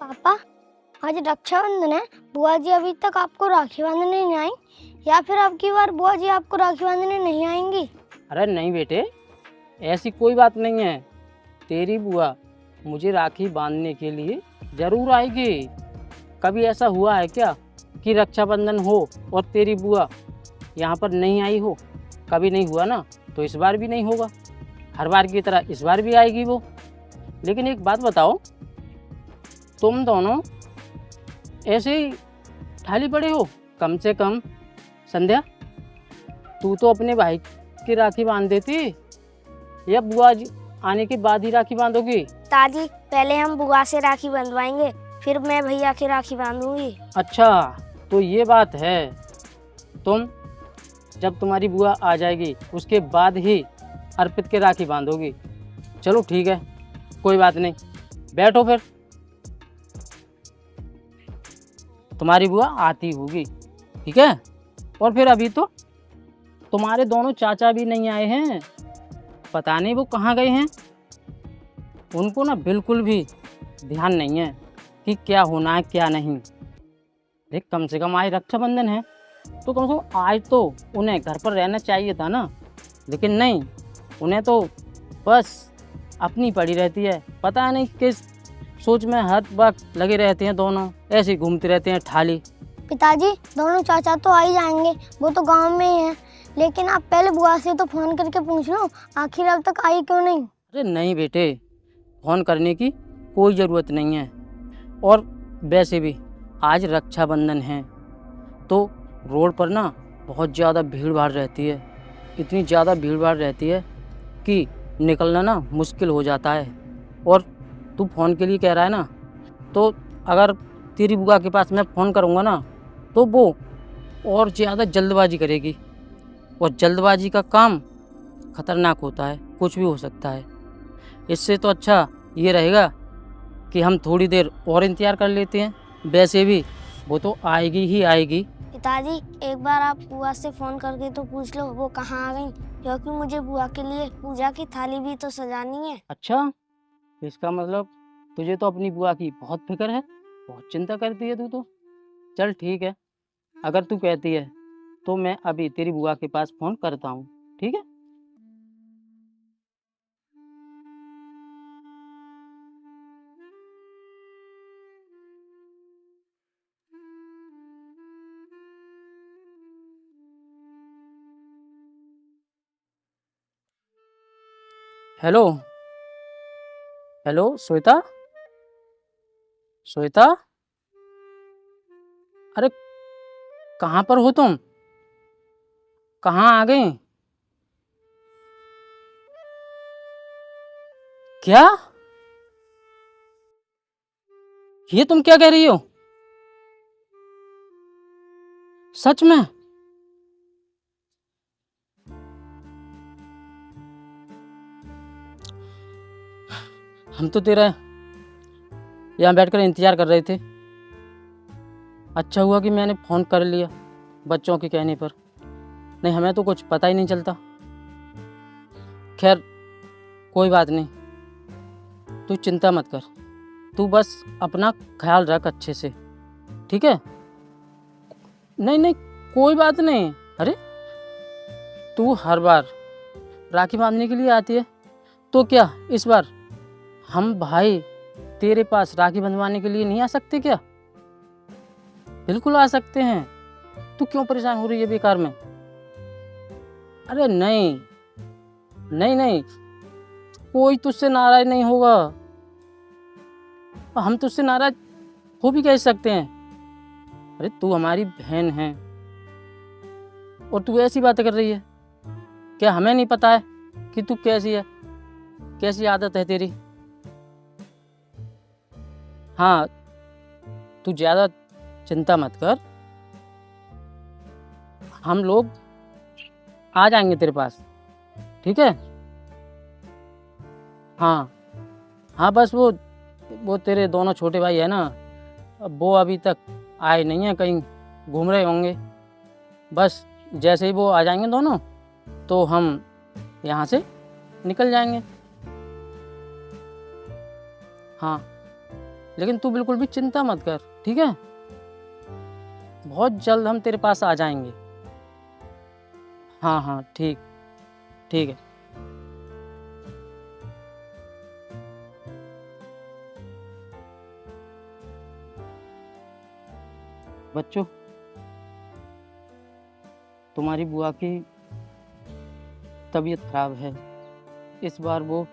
पापा, आज रक्षाबंधन है। बुआ जी अभी तक आपको राखी बांधने नहीं आई, या फिर अब की बार बुआ जी आपको राखी बांधने नहीं आएंगी? अरे नहीं बेटे, ऐसी कोई बात नहीं है। तेरी बुआ मुझे राखी बांधने के लिए ज़रूर आएगी। कभी ऐसा हुआ है क्या कि रक्षाबंधन हो और तेरी बुआ यहाँ पर नहीं आई हो? कभी नहीं हुआ ना, तो इस बार भी नहीं होगा। हर बार की तरह इस बार भी आएगी वो। लेकिन एक बात बताओ, तुम दोनों ऐसे ही ठाली पड़े हो? कम से कम संध्या, तू तो अपने भाई की राखी बांध देती, या बुआ जी आने के बाद ही राखी बांधोगी? दादी, पहले हम बुआ से राखी बंधवाएंगे, फिर मैं भैया की राखी बांधूंगी। अच्छा, तो ये बात है। तुम जब तुम्हारी बुआ आ जाएगी उसके बाद ही अर्पित के राखी बांधोगी। चलो ठीक है, कोई बात नहीं, बैठो फिर। तुम्हारी बुआ आती होगी, ठीक है। और फिर अभी तो तुम्हारे दोनों चाचा भी नहीं आए हैं, पता नहीं वो कहाँ गए हैं। उनको ना बिल्कुल भी ध्यान नहीं है कि क्या होना है क्या नहीं। देख, कम से कम आज रक्षाबंधन है, तो कम से कम आज तो उन्हें घर पर रहना चाहिए था ना। लेकिन नहीं, उन्हें तो बस अपनी पड़ी रहती है। पता नहीं किस सोच में हर वक्त लगे रहते हैं दोनों, ऐसे ही घूमते रहते हैं ठाली। पिताजी, दोनों चाचा तो आ ही जाएंगे, वो तो गांव में ही हैं। लेकिन आप पहले बुआ से तो फोन करके पूछ लो, आखिर अब तक आई क्यों नहीं? अरे नहीं बेटे, फ़ोन करने की कोई ज़रूरत नहीं है। और वैसे भी आज रक्षाबंधन है, तो रोड पर ना बहुत ज़्यादा भीड़ भाड़ रहती है। इतनी ज़्यादा भीड़ भाड़ रहती है कि निकलना ना मुश्किल हो जाता है। और तू फ़ोन के लिए कह रहा है ना, तो अगर तेरी बुआ के पास मैं फ़ोन करूँगा ना, तो वो और ज़्यादा जल्दबाजी करेगी, और जल्दबाजी का काम ख़तरनाक होता है, कुछ भी हो सकता है। इससे तो अच्छा ये रहेगा कि हम थोड़ी देर और इंतज़ार कर लेते हैं। वैसे भी वो तो आएगी ही आएगी। पिताजी, एक बार आप बुआ से फोन करके तो पूछ लो वो कहाँ आ गई, क्योंकि मुझे बुआ के लिए पूजा की थाली भी तो सजानी है। अच्छा, इसका मतलब तुझे तो अपनी बुआ की बहुत फिक्र है, बहुत चिंता करती है तू तो। चल ठीक है, अगर तू कहती है तो मैं अभी तेरी बुआ के पास फ़ोन करता हूँ, ठीक है। हेलो हेलो, श्वेता, श्वेता, अरे कहाँ पर हो तुम? कहाँ आ गई? क्या? ये तुम क्या कह रही हो? सच में? हम तो तेरा यहाँ बैठकर इंतज़ार कर रहे थे। अच्छा हुआ कि मैंने फ़ोन कर लिया बच्चों के कहने पर, नहीं हमें तो कुछ पता ही नहीं चलता। खैर कोई बात नहीं, तू चिंता मत कर, तू बस अपना ख्याल रख अच्छे से, ठीक है। नहीं नहीं, कोई बात नहीं। अरे तू हर बार राखी बांधने के लिए आती है, तो क्या इस बार हम भाई तेरे पास राखी बंधवाने के लिए नहीं आ सकते क्या? बिल्कुल आ सकते हैं। तू क्यों परेशान हो रही है बेकार में? अरे नहीं नहीं नहीं, कोई तुझसे नाराज नहीं होगा। हम तुझसे नाराज हो भी कैसे सकते हैं? अरे तू हमारी बहन है और तू ऐसी बातें कर रही है। क्या हमें नहीं पता है कि तू कैसी है, कैसी आदत है तेरी? हाँ, तू ज़्यादा चिंता मत कर, हम लोग आ जाएंगे तेरे पास, ठीक है। हाँ हाँ, बस वो तेरे दोनों छोटे भाई है ना, अब वो अभी तक आए नहीं हैं, कहीं घूम रहे होंगे। बस जैसे ही वो आ जाएंगे दोनों, तो हम यहाँ से निकल जाएंगे। हाँ लेकिन तू बिल्कुल भी चिंता मत कर, ठीक है? बहुत जल्द हम तेरे पास आ जाएंगे। हाँ हाँ, ठीक ठीक है। बच्चों, तुम्हारी बुआ की तबीयत खराब है, इस बार वो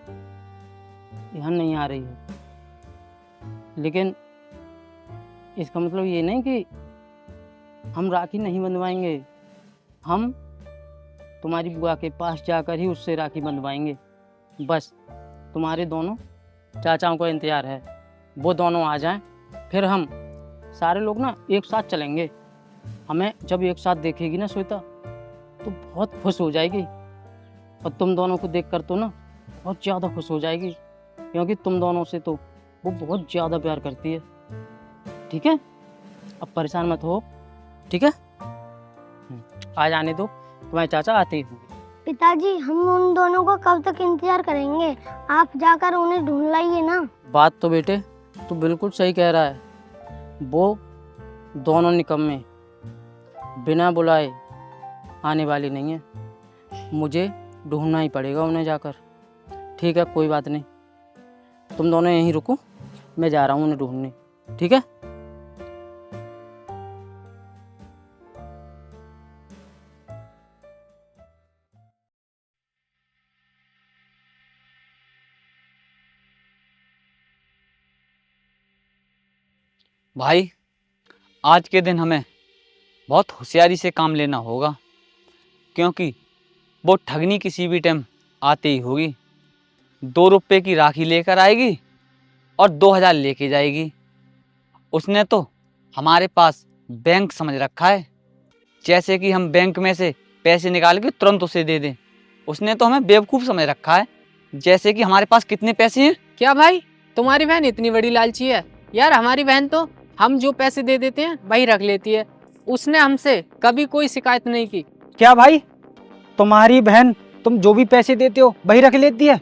यहाँ नहीं आ रही है। लेकिन इसका मतलब ये नहीं कि हम राखी नहीं बंधवाएंगे। हम तुम्हारी बुआ के पास जाकर ही उससे राखी बंधवाएंगे। बस तुम्हारे दोनों चाचाओं का इंतज़ार है, वो दोनों आ जाएं, फिर हम सारे लोग ना एक साथ चलेंगे। हमें जब एक साथ देखेगी ना श्वेता, तो बहुत खुश हो जाएगी, और तुम दोनों को देखकर तो ना बहुत ज़्यादा खुश हो जाएगी, क्योंकि तुम दोनों से तो वो बहुत ज़्यादा प्यार करती है। ठीक है, अब परेशान मत हो, ठीक है? आ जाने दो, तुम्हारे चाचा आते ही होंगे। पिताजी, हम उन दोनों को कब तक इंतजार करेंगे? आप जाकर उन्हें ढूंढ लाइए ना। बात तो बेटे तू बिल्कुल सही कह रहा है। वो दोनों निकम्मे बिना बुलाए आने वाली नहीं है, मुझे ढूंढना ही पड़ेगा उन्हें जाकर। ठीक है, कोई बात नहीं, तुम दोनों यहीं रुको, मैं जा रहा हूँ उन्हें ढूंढने, ठीक है? भाई, आज के दिन हमें बहुत होशियारी से काम लेना होगा, क्योंकि वो ठगनी किसी भी टाइम आती ही होगी। 2 रुपये की राखी लेकर आएगी और 2000 लेके जाएगी। उसने तो हमारे पास बैंक समझ रखा है, जैसे कि हम बैंक में से पैसे निकाल के तुरंत उसे दे दें। उसने तो हमें बेवकूफ़ समझ रखा है, जैसे कि हमारे पास कितने पैसे हैं। क्या भाई, तुम्हारी बहन इतनी बड़ी लालची है? यार, हमारी बहन तो हम जो पैसे दे देते हैं वही रख लेती है। उसने हमसे कभी कोई शिकायत नहीं की। क्या भाई, तुम्हारी बहन तुम जो भी पैसे देते हो वही रख लेती है?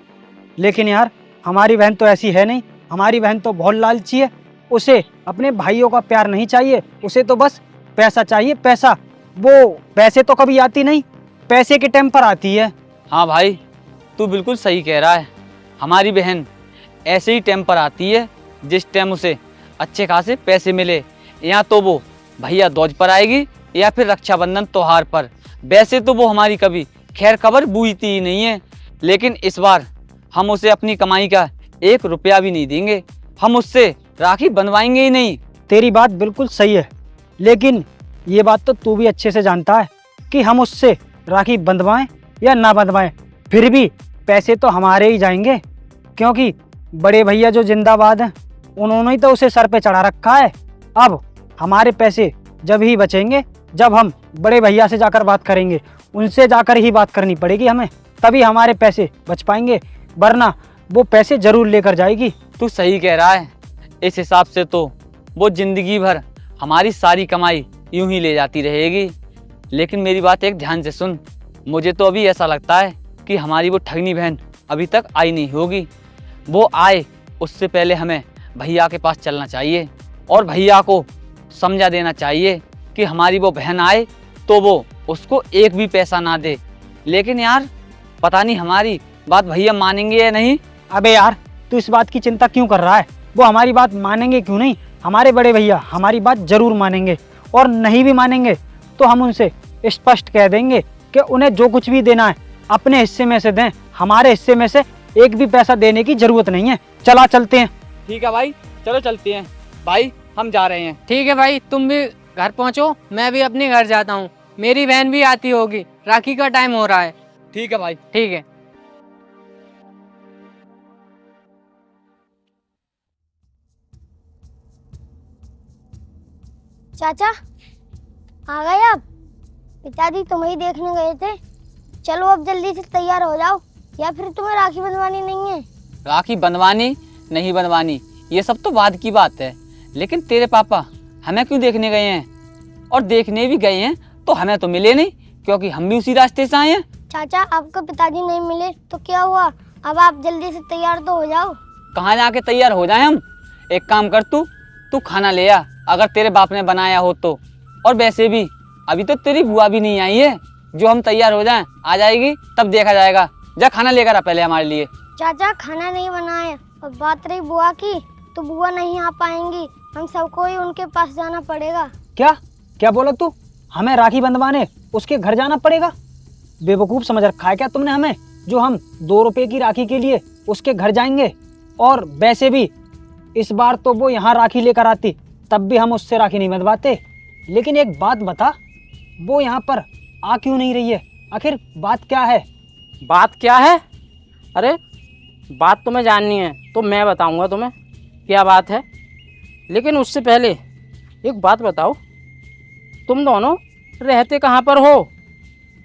लेकिन यार, हमारी बहन तो ऐसी है नहीं। हमारी बहन तो बहुत लालची है। उसे अपने भाइयों का प्यार नहीं चाहिए, उसे तो बस पैसा चाहिए, पैसा। वो पैसे तो कभी आती नहीं, पैसे के टाइम पर आती है। हाँ भाई, तू बिल्कुल सही कह रहा है। हमारी बहन ऐसे ही टाइम पर आती है जिस टाइम उसे अच्छे खासे पैसे मिले। या तो वो भैया दूज पर आएगी या फिर रक्षाबंधन त्योहार पर। वैसे तो वो हमारी कभी खैर खबर बूझती ही नहीं है, लेकिन इस बार हम उसे अपनी कमाई का 1 रुपया भी नहीं देंगे। हम उससे राखी बनवाएंगे ही नहीं। तेरी बात बिल्कुल सही है, लेकिन ये बात तो तू भी अच्छे से जानता है कि हम उससे राखी बंधवाएं या ना बंधवाएं, फिर भी पैसे तो हमारे ही जाएंगे, क्योंकि बड़े भैया जो जिंदाबाद हैं उन्होंने ही तो उसे सर पे चढ़ा रखा है। अब हमारे पैसे जब ही बचेंगे जब हम बड़े भैया से जाकर बात करेंगे, उनसे जाकर ही बात करनी पड़ेगी हमें, तभी हमारे पैसे बच पाएंगे, वरना वो पैसे जरूर लेकर जाएगी। तू सही कह रहा है। इस हिसाब से तो वो जिंदगी भर हमारी सारी कमाई यूं ही ले जाती रहेगी। लेकिन मेरी बात एक ध्यान से सुन, मुझे तो अभी ऐसा लगता है कि हमारी वो ठगनी बहन अभी तक आई नहीं होगी। वो आए उससे पहले हमें भैया के पास चलना चाहिए और भैया को समझा देना चाहिए कि हमारी वो बहन आए तो वो उसको एक भी पैसा ना दे। लेकिन यार, पता नहीं हमारी बात भैया मानेंगे या नहीं। अबे यार, तू इस बात की चिंता क्यों कर रहा है? वो हमारी बात मानेंगे क्यों नहीं? हमारे बड़े भैया हमारी बात जरूर मानेंगे, और नहीं भी मानेंगे तो हम उनसे स्पष्ट कह देंगे कि उन्हें जो कुछ भी देना है अपने हिस्से में से दें, हमारे हिस्से में से एक भी पैसा देने की जरूरत नहीं है। चला चलते हैं। ठीक है भाई, चलो चलते हैं। भाई, हम जा रहे हैं। ठीक है भाई, तुम भी घर पहुंचो, मैं भी अपने घर जाता हूँ। मेरी बहन भी आती होगी, राखी का टाइम हो रहा है। ठीक है भाई। ठीक है। चाचा, आ गए आप? पिताजी तुम्हें ही देखने गए थे। चलो अब जल्दी से तैयार हो जाओ, या फिर तुम्हें राखी बंधवानी नहीं है? राखी बंधवानी नहीं बंधवानी ये सब तो बाद की बात है, लेकिन तेरे पापा हमें क्यों देखने गए हैं? और देखने भी गए हैं तो हमें तो मिले नहीं, क्योंकि हम भी उसी रास्ते से आए हैं। चाचा, आपको पिताजी नहीं मिले तो क्या हुआ? अब आप जल्दी से तैयार तो हो जाओ। कहाँ जाके तैयार हो जाएं हम? एक काम कर, तू तू खाना ले आ, अगर तेरे बाप ने बनाया हो तो। और वैसे भी अभी तो तेरी बुआ भी नहीं आई है, जो हम तैयार हो जाएं, आ जाएगी तब देखा जाएगा। जा खाना लेकर आ पहले हमारे लिए। चाचा खाना नहीं बनाए, और बात रही बुआ की, तो बुआ नहीं आ पाएंगी, हम सबको ही उनके पास जाना पड़ेगा। क्या क्या बोला तू? हमें राखी बंधवाने उसके घर जाना पड़ेगा? बेवकूफ समझ रखा है क्या तुमने हमें, जो हम 2 रुपए की राखी के लिए उसके घर जाएंगे? और वैसे भी इस बार तो वो यहाँ राखी लेकर आती, तब भी हम उससे राखी नहीं बंधवाते। लेकिन एक बात बता, वो यहाँ पर आ क्यों नहीं रही है? आखिर बात क्या है? बात क्या है? अरे बात तुम्हें जाननी है तो मैं बताऊंगा तुम्हें क्या बात है। लेकिन उससे पहले एक बात बताओ, तुम दोनों रहते कहाँ पर हो?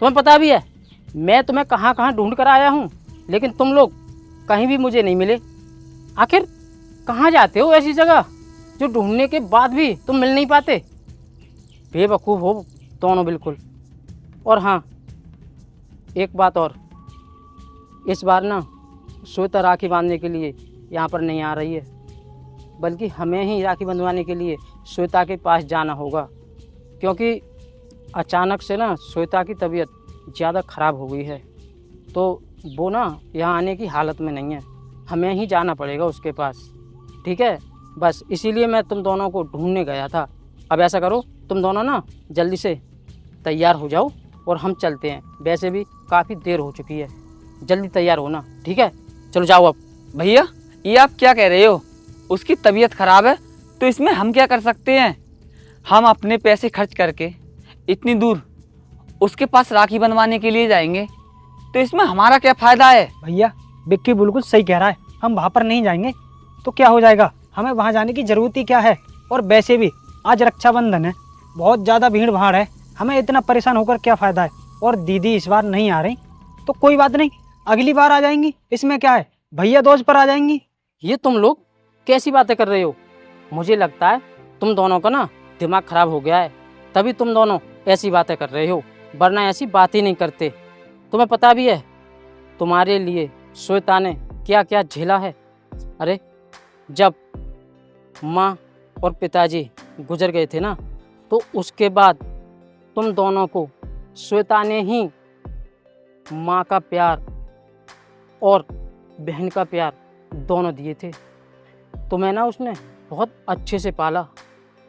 तुम्हें पता भी है मैं तुम्हें कहाँ कहाँ ढूंढ कर आया हूँ, लेकिन तुम लोग कहीं भी मुझे नहीं मिले। आखिर कहाँ जाते हो ऐसी जगह जो ढूंढने के बाद भी तुम मिल नहीं पाते? बेवकूफ़ हो दोनों बिल्कुल। और हाँ, एक बात और, इस बार ना श्वेता राखी बांधने के लिए यहाँ पर नहीं आ रही है, बल्कि हमें ही राखी बंधवाने के लिए श्वेता के पास जाना होगा, क्योंकि अचानक से ना श्वेता की तबीयत ज़्यादा ख़राब हो गई है, तो वो ना यहाँ आने की हालत में नहीं है। हमें ही जाना पड़ेगा उसके पास, ठीक है? बस इसीलिए मैं तुम दोनों को ढूंढने गया था। अब ऐसा करो, तुम दोनों ना जल्दी से तैयार हो जाओ और हम चलते हैं। वैसे भी काफ़ी देर हो चुकी है, जल्दी तैयार हो ना, ठीक है? चलो जाओ अब। भैया ये आप क्या कह रहे हो? उसकी तबीयत खराब है तो इसमें हम क्या कर सकते हैं? हम अपने पैसे खर्च करके इतनी दूर उसके पास राखी बनवाने के लिए जाएंगे, तो इसमें हमारा क्या फ़ायदा है? भैया बिक्की बिल्कुल सही कह रहा है, हम वहाँ पर नहीं जाएंगे तो क्या हो जाएगा? हमें वहाँ जाने की ज़रूरत ही क्या है? और वैसे भी आज रक्षाबंधन है, बहुत ज़्यादा भीड़ भाड़ है, हमें इतना परेशान होकर क्या फ़ायदा है? और दीदी इस बार नहीं आ रही तो कोई बात नहीं, अगली बार आ जाएंगी, इसमें क्या है? भैया दोज पर आ जाएंगी। ये तुम लोग कैसी बातें कर रहे हो? मुझे लगता है तुम दोनों का ना दिमाग खराब हो गया है, तभी तुम दोनों ऐसी बातें कर रहे हो, वरना ऐसी बात ही नहीं करते। तुम्हें पता भी है तुम्हारे लिए श्वेता ने क्या क्या झेला है। अरे जब माँ और पिताजी गुजर गए थे ना, तो उसके बाद तुम दोनों को श्वेता ने ही माँ का प्यार और बहन का प्यार दोनों दिए थे। तुम्हें ना उसने बहुत अच्छे से पाला,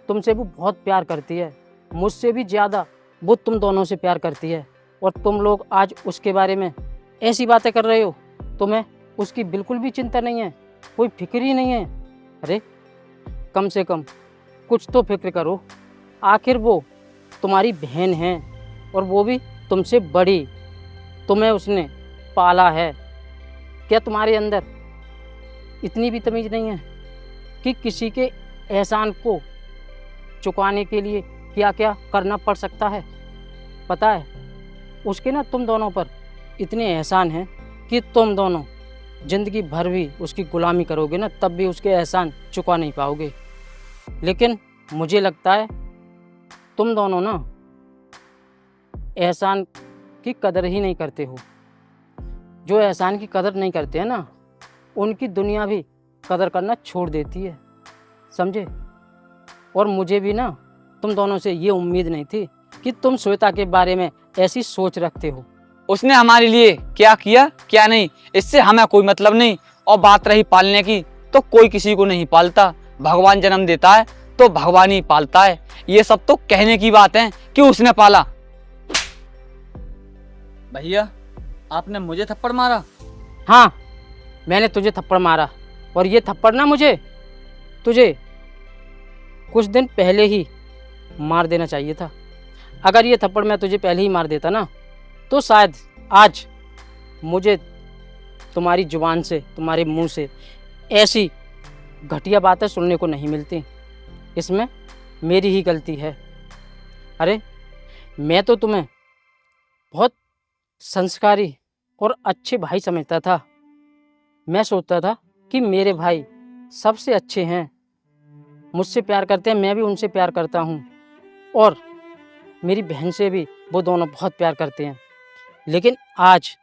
तुमसे वो बहुत प्यार करती है, मुझसे भी ज़्यादा वो तुम दोनों से प्यार करती है। और तुम लोग आज उसके बारे में ऐसी बातें कर रहे हो, तुम्हें उसकी बिल्कुल भी चिंता नहीं है, कोई फिक्र ही नहीं है। अरे कम से कम कुछ तो फिक्र करो, आखिर वो तुम्हारी बहन है और वो भी तुमसे बड़ी, तुम्हें उसने पाला है। क्या तुम्हारे अंदर इतनी भी तमीज़ नहीं है कि किसी के एहसान को चुकाने के लिए क्या क्या करना पड़ सकता है? पता है उसके ना तुम दोनों पर इतने एहसान हैं कि तुम दोनों ज़िंदगी भर भी उसकी गुलामी करोगे ना, तब भी उसके एहसान चुका नहीं पाओगे। लेकिन मुझे लगता है तुम दोनों ना एहसान की कदर ही नहीं करते हो। जो एहसान की कदर नहीं करते हैं ना, उनकी दुनिया भी कदर करना छोड़ देती है, समझे? और मुझे भी ना तुम दोनों से ये उम्मीद नहीं थी कि तुम श्वेता के बारे में ऐसी सोच रखते हो। उसने हमारे लिए क्या किया क्या नहीं, इससे हमें कोई मतलब नहीं। और बात रही पालने की, तो कोई किसी को नहीं पालता, भगवान जन्म देता है तो भगवान ही पालता है। ये सब तो कहने की बात है कि उसने पाला। भैया आपने मुझे थप्पड़ मारा? हाँ, मैंने तुझे थप्पड़ मारा, और ये थप्पड़ ना मुझे तुझे कुछ दिन पहले ही मार देना चाहिए था। अगर ये थप्पड़ मैं तुझे पहले ही मार देता ना, तो शायद आज मुझे तुम्हारी ज़ुबान से, तुम्हारे मुंह से ऐसी घटिया बातें सुनने को नहीं मिलती। इसमें मेरी ही गलती है। अरे मैं तो तुम्हें बहुत संस्कारी और अच्छे भाई समझता था। मैं सोचता था कि मेरे भाई सबसे अच्छे हैं, मुझसे प्यार करते हैं, मैं भी उनसे प्यार करता हूँ, और मेरी बहन से भी वो दोनों बहुत प्यार करते हैं। लेकिन आज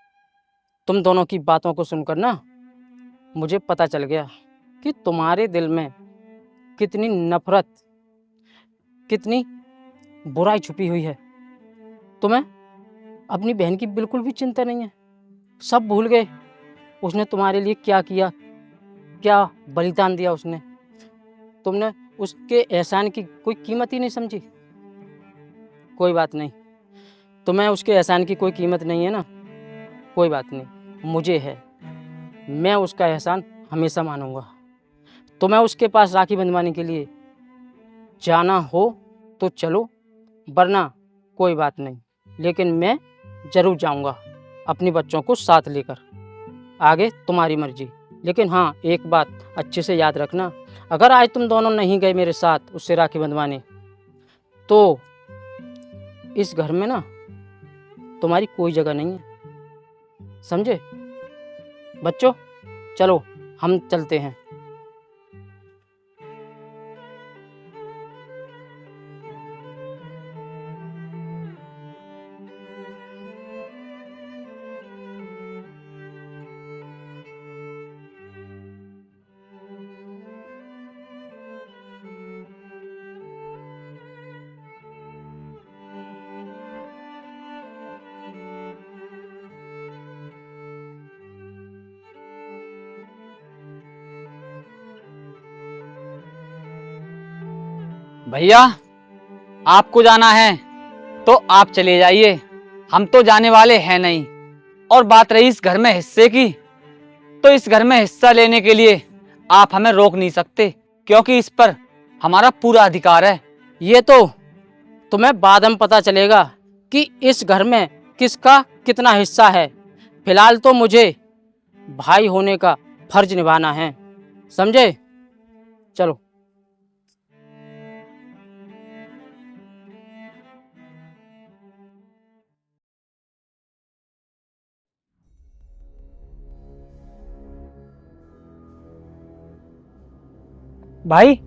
तुम दोनों की बातों को सुनकर ना मुझे पता चल गया कि तुम्हारे दिल में कितनी नफरत, कितनी बुराई छुपी हुई है। तुम्हें अपनी बहन की बिल्कुल भी चिंता नहीं है, सब भूल गए। उसने तुम्हारे लिए क्या किया, क्या बलिदान दिया उसने, तुमने उसके एहसान की कोई कीमत ही नहीं समझी। कोई बात नहीं, तुम्हें उसके एहसान की कोई कीमत नहीं है ना, कोई बात नहीं, मुझे है। मैं उसका एहसान हमेशा मानूंगा। तुम्हें उसके पास राखी बंधवाने के लिए जाना हो तो चलो, वरना कोई बात नहीं, लेकिन मैं ज़रूर जाऊंगा अपने बच्चों को साथ लेकर। आगे तुम्हारी मर्जी, लेकिन हाँ एक बात अच्छे से याद रखना, अगर आज तुम दोनों नहीं गए मेरे साथ उससे राखी बंधवाने, तो इस घर में ना तुम्हारी कोई जगह नहीं है, समझे? बच्चों चलो हम चलते हैं। भैया आपको जाना है तो आप चले जाइए, हम तो जाने वाले हैं नहीं। और बात रही इस घर में हिस्से की, तो इस घर में हिस्सा लेने के लिए आप हमें रोक नहीं सकते, क्योंकि इस पर हमारा पूरा अधिकार है। ये तो तुम्हें बाद में पता चलेगा कि इस घर में किसका कितना हिस्सा है। फिलहाल तो मुझे भाई होने का फर्ज निभाना है, समझे? चलो। भाई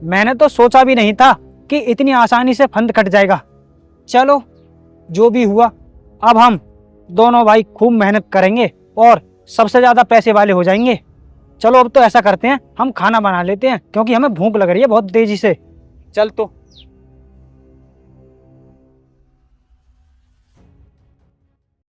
मैंने तो सोचा भी नहीं था कि इतनी आसानी से फंद कट जाएगा। चलो जो भी हुआ, अब हम दोनों भाई खूब मेहनत करेंगे और सबसे ज्यादा पैसे वाले हो जाएंगे। चलो अब तो ऐसा करते हैं, हम खाना बना लेते हैं, क्योंकि हमें भूख लग रही है बहुत तेजी से। चल तो